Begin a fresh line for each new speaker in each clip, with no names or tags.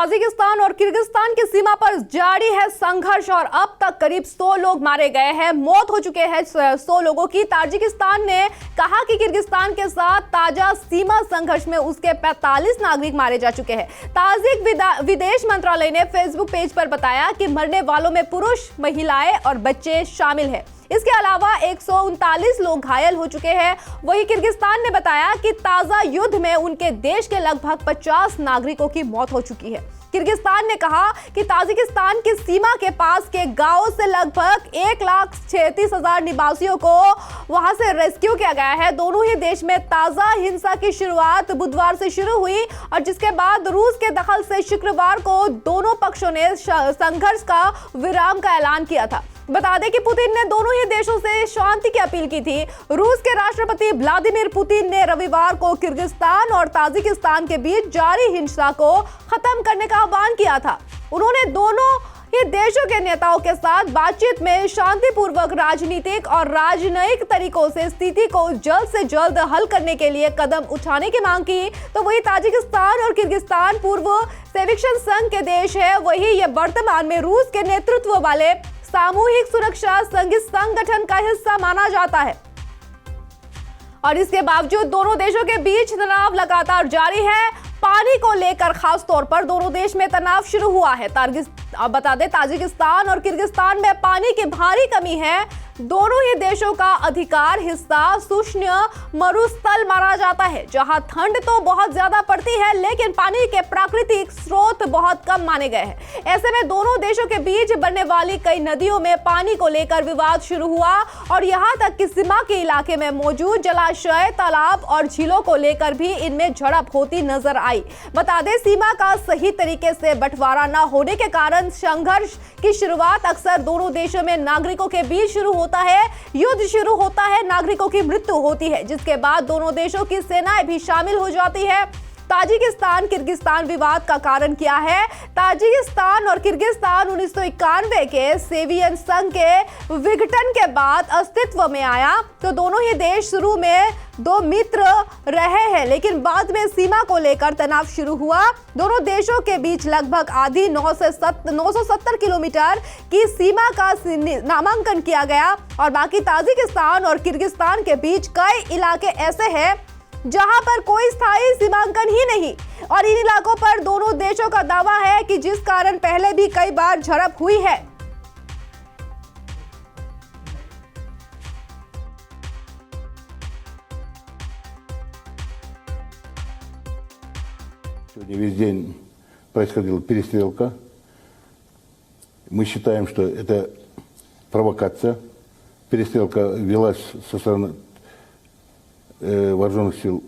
Tajikistan और Kyrgyzstan की सीमा पर जारी है संघर्ष और अब तक करीब 100 लोग मारे गए हैं, मौत हो चुके हैं 100 लोगों की। ताजिकिस्तान ने कहा कि किर्गिस्तान के साथ ताजा सीमा संघर्ष में उसके 45 नागरिक मारे जा चुके हैं। ताजिक विदेश मंत्रालय ने फेसबुक पेज पर बताया कि मरने वालों में पुरुष, महिलाएं और बच्चे शामिल हैं। इसके अलावा 139 लोग घायल हो चुके हैं। वहीं किर्गिस्तान ने बताया कि ताजा युद्ध में उनके देश के लगभग 50 नागरिकों की मौत हो चुकी है। किर्गिस्तान ने कहा कि ताजिकिस्तान की सीमा के पास के गांवों से लगभग 1,36,000 निवासियों को वहां से रेस्क्यू किया गया है। दोनों ही देश में ताजा हिंसा की शुरुआत बुधवार से शुरू हुई और जिसके बाद रूस के दखल से शुक्रवार को दोनों पक्षों ने संघर्ष का विराम का ऐलान किया था। बता दें कि पुतिन ने दोनों ही देशों से शांति की अपील की थी। रूस के राष्ट्रपति व्लादिमीर पुतिन ने रविवार को किर्गिस्तान और ताजिकिस्तान के बीच जारी हिंसा को खत्म करने का आह्वान किया था। उन्होंने दोनों ही देशों के नेताओं के साथ बातचीत में शांतिपूर्वक राजनीतिक और राजनयिक तरीकों से स्थिति को जल्द से जल्द हल करने के लिए कदम उठाने की मांग की। तो वही ताजिकिस्तान और किर्गिस्तान पूर्व सोवियत संघ के देश है, वही ये वर्तमान में रूस के नेतृत्व वाले सामूहिक सुरक्षा संगठन का हिस्सा माना जाता है। और इसके बावजूद दोनों देशों के बीच तनाव लगातार जारी है। पानी को लेकर खास तौर पर दोनों देश में तनाव शुरू हुआ है। बता दें, ताजिकिस्तान और किर्गिस्तान में पानी की भारी कमी है। दोनों ही देशों का अधिकार हिस्सा शुष्क मरुस्थल माना जाता है, जहां ठंड तो बहुत ज्यादा पड़ती है लेकिन पानी के प्राकृतिक स्रोत बहुत कम माने गए हैं। ऐसे में दोनों देशों के बीच बनने वाली कई नदियों में पानी को लेकर विवाद शुरू हुआ और यहां तक कि सीमा के इलाके में मौजूद जलाशय, तालाब और झीलों को लेकर भी इनमें झड़प होती नजर आई। बता दें, सीमा का सही तरीके से बंटवारा न होने के कारण संघर्ष की शुरुआत अक्सर दोनों देशों में नागरिकों के बीच शुरू होता है। युद्ध शुरू होता है, नागरिकों की मृत्यु होती है, जिसके बाद दोनों देशों की सेनाएं भी शामिल हो जाती है। ताजिकिस्तान किर्गिस्तान विवाद का कारण क्या है? ताजिकिस्तान और किर्गिस्तान 1991 के सोवियत संघ के विघटन के बाद अस्तित्व में आया। तो दोनों ही देश शुरू में दो मित्र रहे हैं, लेकिन बाद में सीमा को लेकर तनाव शुरू हुआ। दोनों देशों के बीच लगभग आधी 970 किलोमीटर की सीमा का नामांकन किया गया और बाकी ताजिकिस्तान और किर्गिस्तान के बीच कई इलाके ऐसे हैं जहां पर कोई स्थायी सीमांकन ही नहीं और इन इलाकों पर दोनों देशों का दावा है कि जिस कारण पहले भी कई बार झड़प हुई है।
Сегодня весь день происходила перестрелка. Мы считаем, что это провокация. Перестрелка велась со стороны вооруженных сил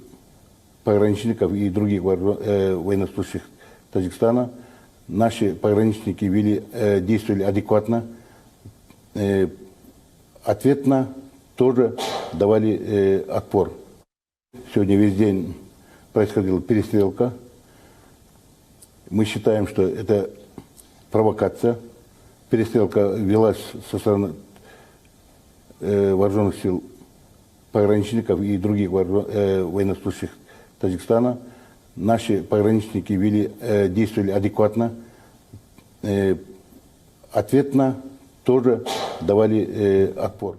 пограничников и других военнослужащих Таджикистана. Наши пограничники действовали адекватно, ответно тоже давали отпор. Сегодня весь день происходила перестрелка. Мы считаем, что это провокация. Перестрелка велась со стороны вооруженных сил пограничников и других военнослужащих Таджикистана. Наши пограничники действовали адекватно, ответно тоже давали отпор.